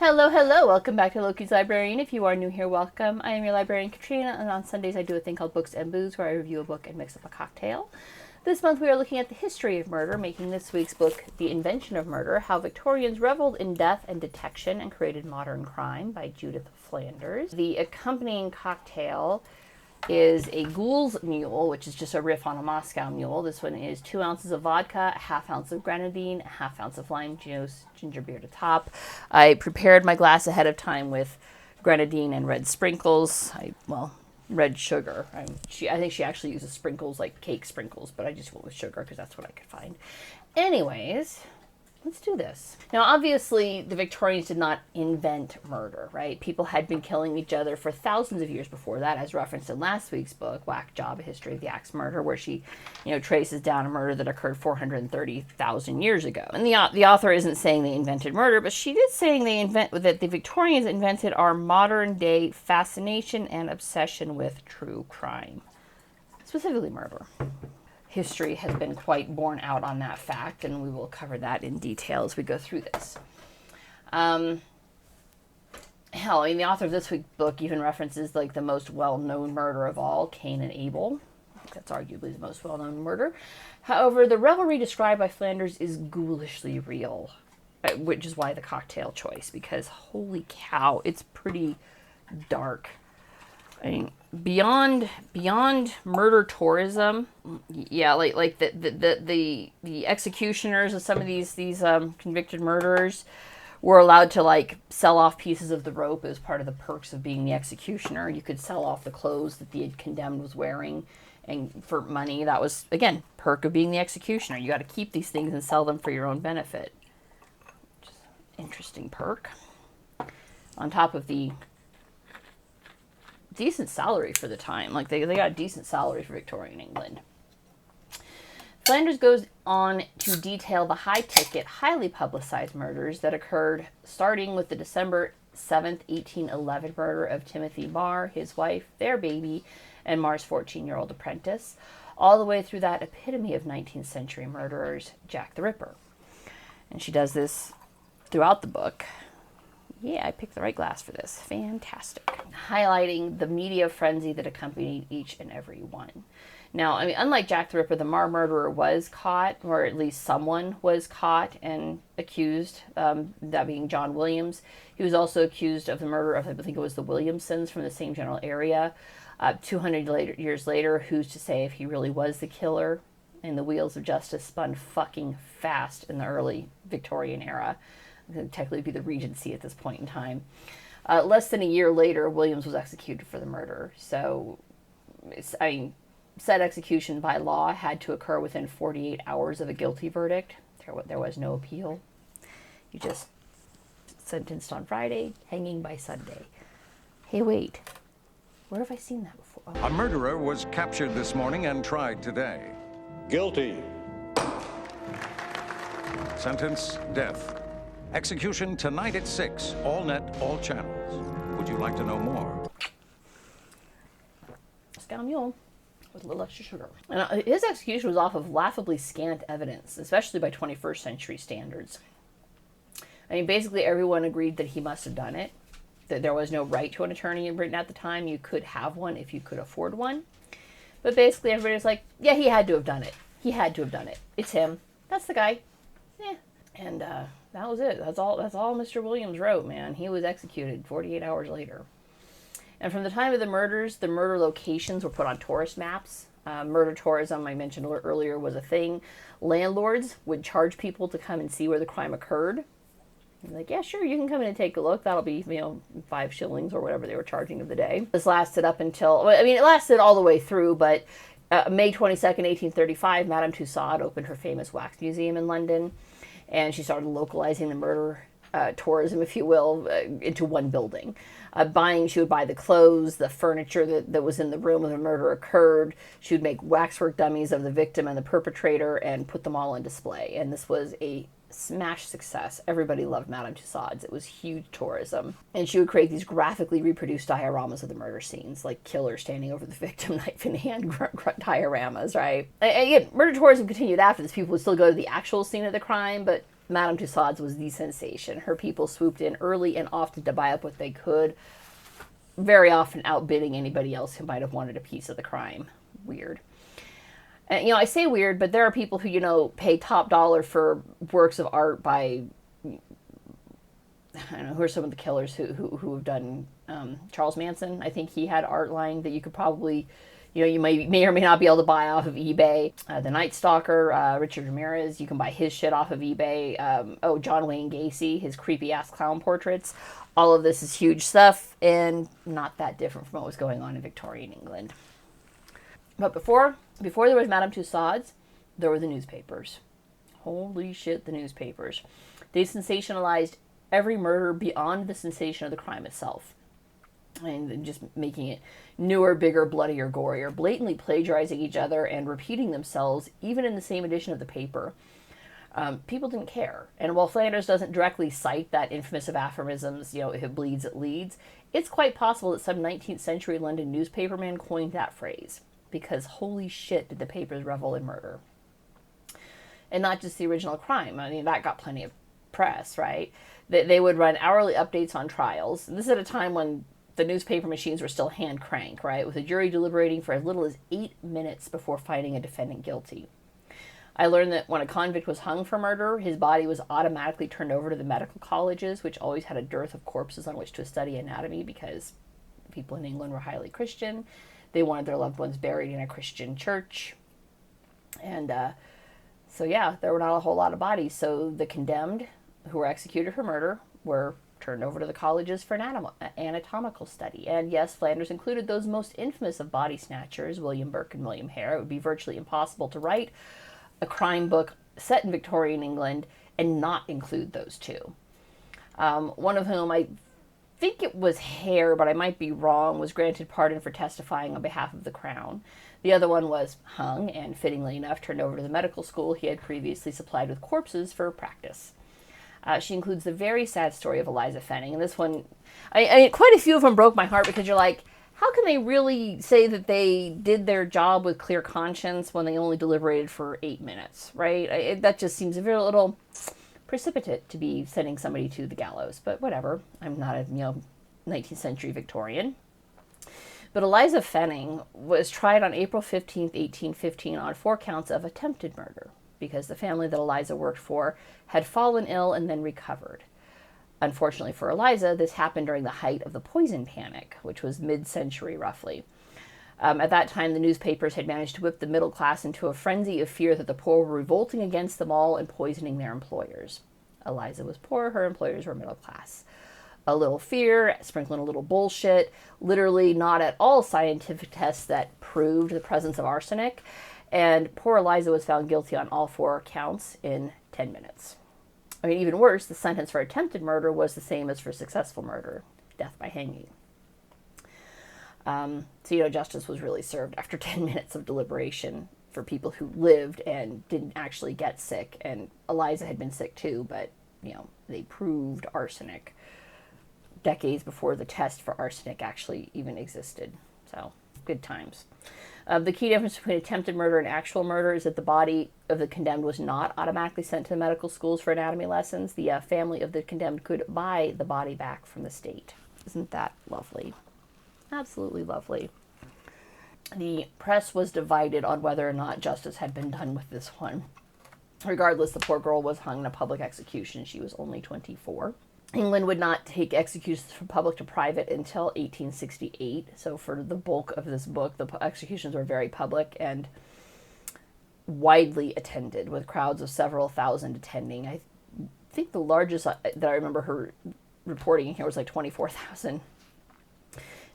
Hello, hello. Welcome back to Loki's Librarian. If you are new here, welcome. I am your librarian, Katrina, and on Sundays I do a thing called Books and Booze, where I review a book and mix up a cocktail. This month we are looking at the history of murder, making this week's book The Invention of Murder, How Victorians Revelled in Death and Detection and Created Modern Crime by Judith Flanders. The accompanying cocktail is a Ghoul's Mule, which is just a riff on a Moscow Mule. This one is 2 ounces of vodka, a half ounce of grenadine, a half ounce of lime juice, ginger beer to top. I prepared my glass ahead of time with grenadine and red sprinkles. Red sugar. I think she actually uses sprinkles, like cake sprinkles, but I just went with sugar because that's what I could find. Anyways, let's do this. Now, obviously, the Victorians did not invent murder, right? People had been killing each other for thousands of years before that, as referenced in last week's book, Whack Job, A History of the Axe Murder, where she, traces down a murder that occurred 430,000 years ago. And the author isn't saying they invented murder, but she is saying that the Victorians invented our modern-day fascination and obsession with true crime, specifically murder. History has been quite borne out on that fact, and we will cover that in detail as we go through this. The author of this week's book even references like the most well-known murder of all, Cain and Abel. I think that's arguably the most well-known murder. However, the revelry described by Flanders is ghoulishly real, which is why the cocktail choice, because holy cow, it's pretty dark. I mean, beyond murder tourism, yeah, like the executioners of some of these convicted murderers were allowed to like sell off pieces of the rope as part of the perks of being the executioner. You could sell off the clothes that the condemned was wearing, and for money. That was, again, perk of being the executioner. You got to keep these things and sell them for your own benefit. Just interesting perk. On top of the decent salary for the time. Like, they got a decent salary for Victorian England. Flanders goes on to detail the high-ticket, highly publicized murders that occurred starting with the December 7th, 1811 murder of Timothy Marr, his wife, their baby, and Marr's 14-year-old apprentice, all the way through that epitome of 19th century murderers, Jack the Ripper. And she does this throughout the book. Yeah, I picked the right glass for this. Fantastic. Highlighting the media frenzy that accompanied each and every one. Now, I mean, unlike Jack the Ripper, the Marr murderer was caught, or at least someone was caught and accused, that being John Williams. He was also accused of the murder of, I think it was the Williamsons from the same general area. 200 years later, who's to say if he really was the killer? And the wheels of justice spun fucking fast in the early Victorian era. It would technically be the Regency at this point in time. Less than a year later, Williams was executed for the murder. So, said execution by law had to occur within 48 hours of a guilty verdict. There was no appeal. You just sentenced on Friday, hanging by Sunday. Hey, wait. Where have I seen that before? Oh. A murderer was captured this morning and tried today. Guilty. Sentence, death. Execution tonight at 6. All net, all channels. Would you like to know more? Moscow Mule with a little extra sugar. And his execution was off of laughably scant evidence, especially by 21st century standards. I mean, basically everyone agreed that he must have done it, that there was no right to an attorney in Britain at the time. You could have one if you could afford one. But basically everybody's like, yeah, he had to have done it. He had to have done it. It's him. That's the guy. Yeah. And that was it. That's all Mr. Williams wrote, man. He was executed 48 hours later. And from the time of the murders, the murder locations were put on tourist maps. Murder tourism, I mentioned earlier, was a thing. Landlords would charge people to come and see where the crime occurred. Like, yeah, sure, you can come in and take a look. That'll be, 5 shillings or whatever they were charging of the day. This lasted up until, it lasted all the way through, but May 22nd, 1835, Madame Tussaud opened her famous wax museum in London. And she started localizing the murder tourism, if you will, into one building. She would buy the clothes, the furniture that was in the room where the murder occurred. She would make waxwork dummies of the victim and the perpetrator and put them all on display. And this was a smash success. Everybody loved Madame Tussauds. It was huge tourism. And she would create these graphically reproduced dioramas of the murder scenes, like killer standing over the victim, knife in hand dioramas, right? And again, murder tourism continued after this. People would still go to the actual scene of the crime, but Madame Tussauds was the sensation. Her people swooped in early and often to buy up what they could, very often outbidding anybody else who might have wanted a piece of the crime. Weird. And, I say weird, but there are people who, pay top dollar for works of art by, I don't know, who are some of the killers who have done, Charles Manson. I think he had art lying that you could probably, you may or may not be able to buy off of eBay. The Night Stalker, Richard Ramirez, you can buy his shit off of eBay. John Wayne Gacy, his creepy-ass clown portraits. All of this is huge stuff and not that different from what was going on in Victorian England. But before there was Madame Tussauds, there were the newspapers. Holy shit, the newspapers. They sensationalized every murder beyond the sensation of the crime itself. And just making it newer, bigger, bloodier, gorier, blatantly plagiarizing each other and repeating themselves, even in the same edition of the paper. People didn't care. And while Flanders doesn't directly cite that infamous of aphorisms, if it bleeds, it leads, it's quite possible that some 19th century London newspaperman coined that phrase. Because holy shit did the papers revel in murder. And not just the original crime. I mean, that got plenty of press, right? They would run hourly updates on trials. And this is at a time when the newspaper machines were still hand crank, right? With a jury deliberating for as little as 8 minutes before finding a defendant guilty. I learned that when a convict was hung for murder, his body was automatically turned over to the medical colleges, which always had a dearth of corpses on which to study anatomy because people in England were highly Christian. They wanted their loved ones buried in a Christian church. And there were not a whole lot of bodies. So the condemned who were executed for murder were turned over to the colleges for anatomical study. And yes, Flanders included those most infamous of body snatchers, William Burke and William Hare. It would be virtually impossible to write a crime book set in Victorian England and not include those two. One of whom, I think it was Hare, but I might be wrong, was granted pardon for testifying on behalf of the Crown. The other one was hung and, fittingly enough, turned over to the medical school he had previously supplied with corpses for practice. She includes the very sad story of Eliza Fenning. And this one, quite a few of them broke my heart because you're like, how can they really say that they did their job with clear conscience when they only deliberated for 8 minutes, right? That just seems a very little precipitate to be sending somebody to the gallows. But whatever. I'm not a 19th century Victorian. But Eliza Fenning was tried on April 15th, 1815 on 4 counts of attempted murder because the family that Eliza worked for had fallen ill and then recovered. Unfortunately for Eliza, this happened during the height of the poison panic, which was mid-century roughly. At that time, the newspapers had managed to whip the middle class into a frenzy of fear that the poor were revolting against them all and poisoning their employers. Eliza was poor, her employers were middle class. A little fear, sprinkling a little bullshit, literally not at all scientific tests that proved the presence of arsenic, and poor Eliza was found guilty on all 4 counts in 10 minutes. I mean, even worse, the sentence for attempted murder was the same as for successful murder, death by hanging. Justice was really served after 10 minutes of deliberation for people who lived and didn't actually get sick. And Eliza had been sick too, but, they proved arsenic decades before the test for arsenic actually even existed. So, good times. The key difference between attempted murder and actual murder is that the body of the condemned was not automatically sent to the medical schools for anatomy lessons. The family of the condemned could buy the body back from the state. Isn't that lovely? Absolutely lovely. The press was divided on whether or not justice had been done with this one. Regardless, the poor girl was hung in a public execution. She was only 24. England would not take executions from public to private until 1868. So for the bulk of this book, the executions were very public and widely attended, with crowds of several thousand attending. I think the largest that I remember her reporting here was like 24,000.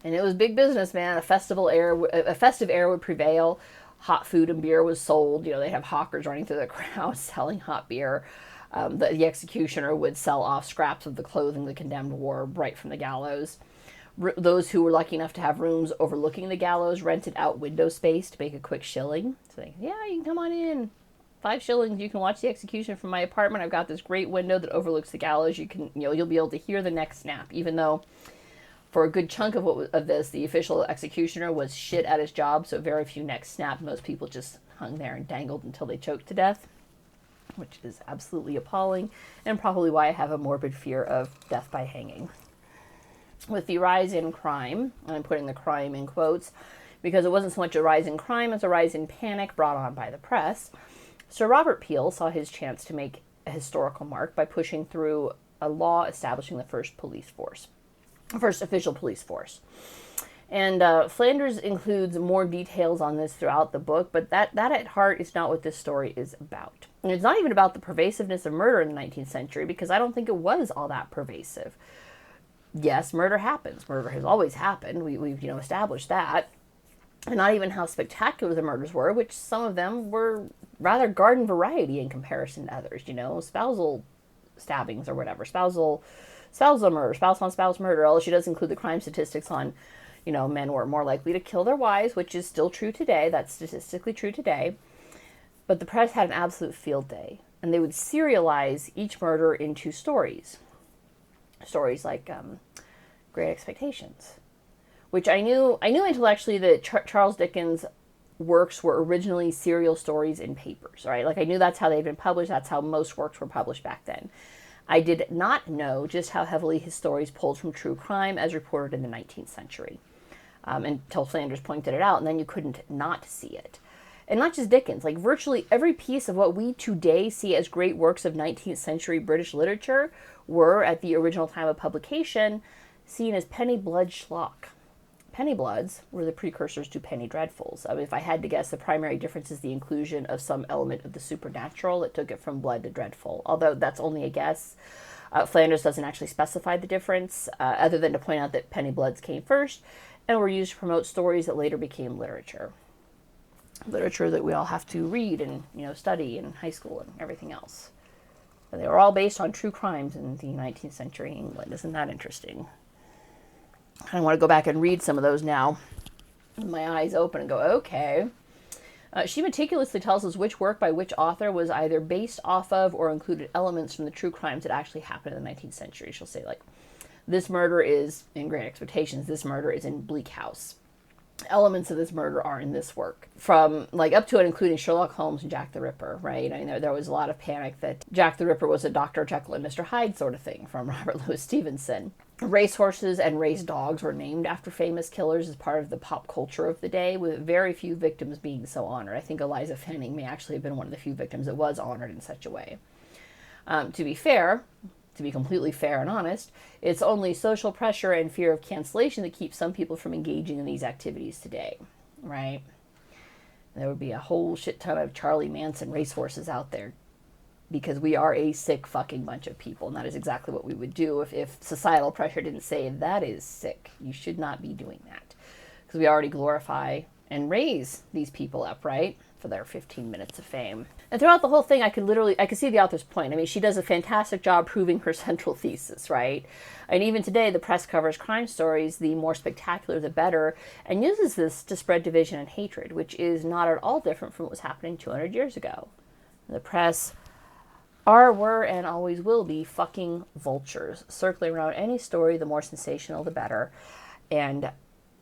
And it was big business, man. A festive air would prevail. Hot food and beer was sold. They'd have hawkers running through the crowd selling hot beer. The executioner would sell off scraps of the clothing the condemned wore right from the gallows. Those who were lucky enough to have rooms overlooking the gallows rented out window space to make a quick shilling. So you can come on in. 5 shillings, you can watch the execution from my apartment. I've got this great window that overlooks the gallows. You'll be able to hear the next snap, even though for a good chunk of this, the official executioner was shit at his job, so very few necks snapped. Most people just hung there and dangled until they choked to death. which is absolutely appalling, and probably why I have a morbid fear of death by hanging. With the rise in crime, and I'm putting the crime in quotes, because it wasn't so much a rise in crime as a rise in panic brought on by the press, Sir Robert Peel saw his chance to make a historical mark by pushing through a law establishing the first official police force. And Flanders includes more details on this throughout the book, but that at heart is not what this story is about. And it's not even about the pervasiveness of murder in the 19th century, because I don't think it was all that pervasive. Yes, murder happens. Murder has always happened. We've established that. And not even how spectacular the murders were, which some of them were rather garden variety in comparison to others. Spousal stabbings or whatever, spousal murder, spouse on spouse murder. Although she does include the crime statistics on, men were more likely to kill their wives, which is still true today. That's statistically true today. But the press had an absolute field day, and they would serialize each murder into stories. Stories like Great Expectations, which I knew intellectually that Charles Dickens' works were originally serial stories in papers, right? Like I knew that's how they'd been published. That's how most works were published back then. I did not know just how heavily his stories pulled from true crime as reported in the 19th century, until Flanders pointed it out, and then you couldn't not see it. And not just Dickens, like virtually every piece of what we today see as great works of 19th century British literature were, at the original time of publication, seen as penny blood schlock. Penny bloods were the precursors to penny dreadfuls. If I had to guess, the primary difference is the inclusion of some element of the supernatural that took it from blood to dreadful. Although that's only a guess. Flanders doesn't actually specify the difference, other than to point out that penny bloods came first and were used to promote stories that later became literature. Literature that we all have to read and study in high school and everything else. And they were all based on true crimes in the 19th century England. Isn't that interesting? I want to go back and read some of those now. My eyes open and go, okay. She meticulously tells us which work by which author was either based off of or included elements from the true crimes that actually happened in the 19th century. She'll say, like, this murder is in Great Expectations. This murder is in Bleak House. Elements of this murder are in this work, from up to and including Sherlock Holmes and Jack the Ripper, right? I know there was a lot of panic that Jack the Ripper was a Dr. Jekyll and Mr. Hyde sort of thing from Robert Louis Stevenson. Racehorses and race dogs were named after famous killers as part of the pop culture of the day, with very few victims being so honored. I think Eliza Fanning may actually have been one of the few victims that was honored in such a way. To be completely fair and honest, it's only social pressure and fear of cancellation that keeps some people from engaging in these activities today, right? There would be a whole shit ton of Charlie Manson racehorses out there because we are a sick fucking bunch of people, and that is exactly what we would do if societal pressure didn't say, that is sick. You should not be doing that. Because we already glorify and raise these people up, right? For their 15 minutes of fame. And throughout the whole thing, I could see the author's point. I mean, she does a fantastic job proving her central thesis, right? And even today, the press covers crime stories, the more spectacular, the better, and uses this to spread division and hatred, which is not at all different from what was happening 200 years ago. The press were, and always will be fucking vultures, circling around any story, the more sensational, the better, and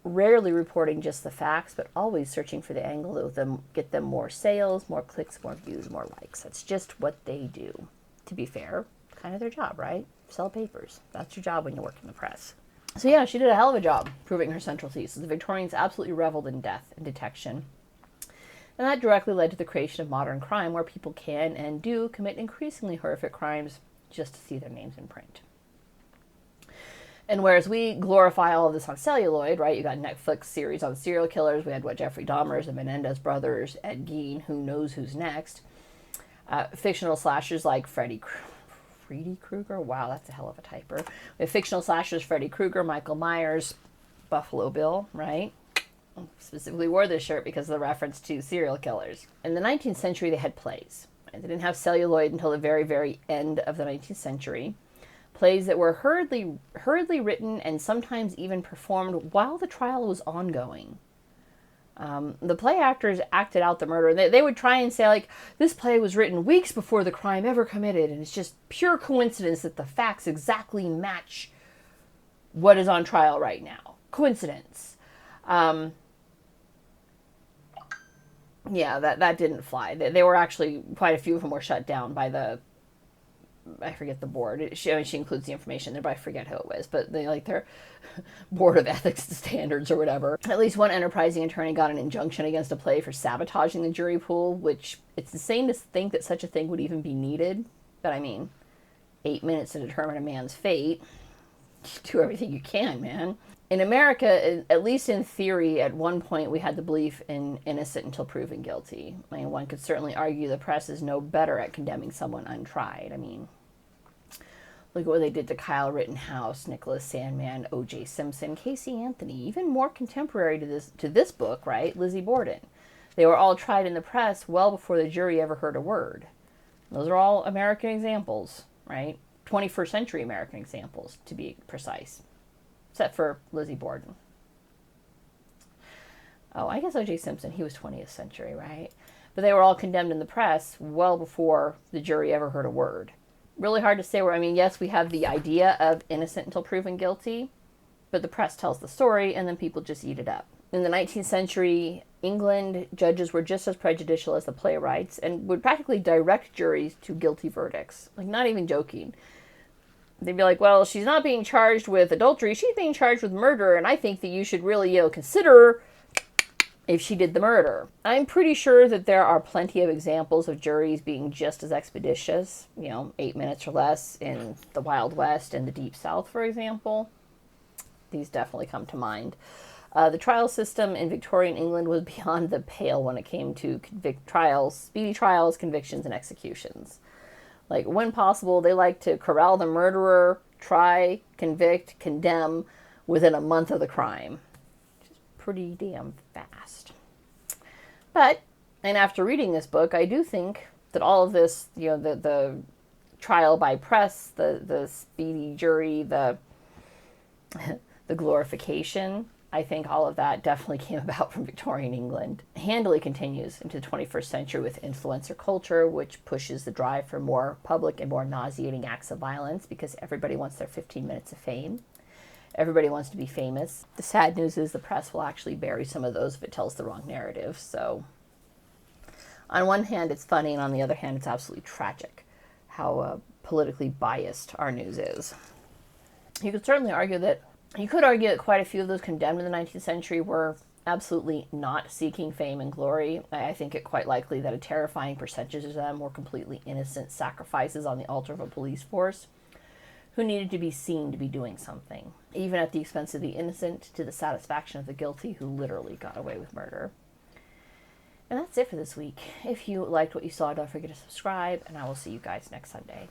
rarely reporting just the facts, but always searching for the angle that will get them more sales, more clicks, more views, more likes. That's just what they do. To be fair, kind of their job, right? Sell papers. That's your job when you work in the press. So yeah, she did a hell of a job proving her central thesis. The Victorians absolutely reveled in death and detection. And that directly led to the creation of modern crime, where people can and do commit increasingly horrific crimes just to see their names in print. And whereas we glorify all of this on celluloid, right? You got Netflix series on serial killers. We had Jeffrey Dahmer's, the Menendez brothers, Ed Gein, who knows who's next. Fictional slashers like Freddy Krueger. Wow, that's a hell of a typer. We have fictional slashers Freddy Krueger, Michael Myers, Buffalo Bill, right? I specifically wore this shirt because of the reference to serial killers. In the 19th century, they had plays. Right? They didn't have celluloid until the very, very end of the 19th century. Plays that were hurriedly written and sometimes even performed while the trial was ongoing. The play actors acted out the murder. They would try and say, like, this play was written weeks before the crime ever committed, and it's just pure coincidence that the facts exactly match what is on trial right now. Coincidence. Yeah, that didn't fly. They were actually, quite a few of them were shut down by the, I forget the board. She includes the information there, but I forget who it was. But they like their board of ethics and standards or whatever. At least one enterprising attorney got an injunction against a play for sabotaging the jury pool, which it's insane to think that such a thing would even be needed. But I mean, 8 minutes to determine a man's fate. Do everything you can, man. In America, at least in theory, at one point we had the belief in innocent until proven guilty. I mean, one could certainly argue the press is no better at condemning someone untried. I mean, look at what they did to Kyle Rittenhouse, Nicholas Sandmann, O.J. Simpson, Casey Anthony, even more contemporary to this book, right? Lizzie Borden. They were all tried in the press well before the jury ever heard a word. Those are all American examples, right? 21st century American examples, to be precise. Except for Lizzie Borden. Oh, I guess O.J. Simpson, he was 20th century, right? But they were all condemned in the press well before the jury ever heard a word. Really hard to say where, I mean, yes, we have the idea of innocent until proven guilty, but the press tells the story and then people just eat it up. In the 19th century England, judges were just as prejudicial as the playwrights and would practically direct juries to guilty verdicts. Like, not even joking. They'd be like, well, she's not being charged with adultery, she's being charged with murder, and I think that you should really, consider if she did the murder. I'm pretty sure that there are plenty of examples of juries being just as expeditious, 8 minutes or less in the Wild West and the Deep South, for example. These definitely come to mind. The trial system in Victorian England was beyond the pale when it came to speedy trials, convictions, and executions. Like, when possible, they like to corral the murderer, try, convict, condemn within a month of the crime. Which is pretty damn fast. But, and after reading this book, I do think that all of this, the trial by press, the speedy jury, the glorification, I think all of that definitely came about from Victorian England. Handily continues into the 21st century with influencer culture, which pushes the drive for more public and more nauseating acts of violence because everybody wants their 15 minutes of fame. Everybody wants to be famous. The sad news is the press will actually bury some of those if it tells the wrong narrative. So on one hand, it's funny, and on the other hand, it's absolutely tragic how politically biased our news is. You could argue that quite a few of those condemned in the 19th century were absolutely not seeking fame and glory. I think it quite likely that a terrifying percentage of them were completely innocent sacrifices on the altar of a police force who needed to be seen to be doing something, even at the expense of the innocent, to the satisfaction of the guilty who literally got away with murder. And that's it for this week. If you liked what you saw, don't forget to subscribe, and I will see you guys next Sunday.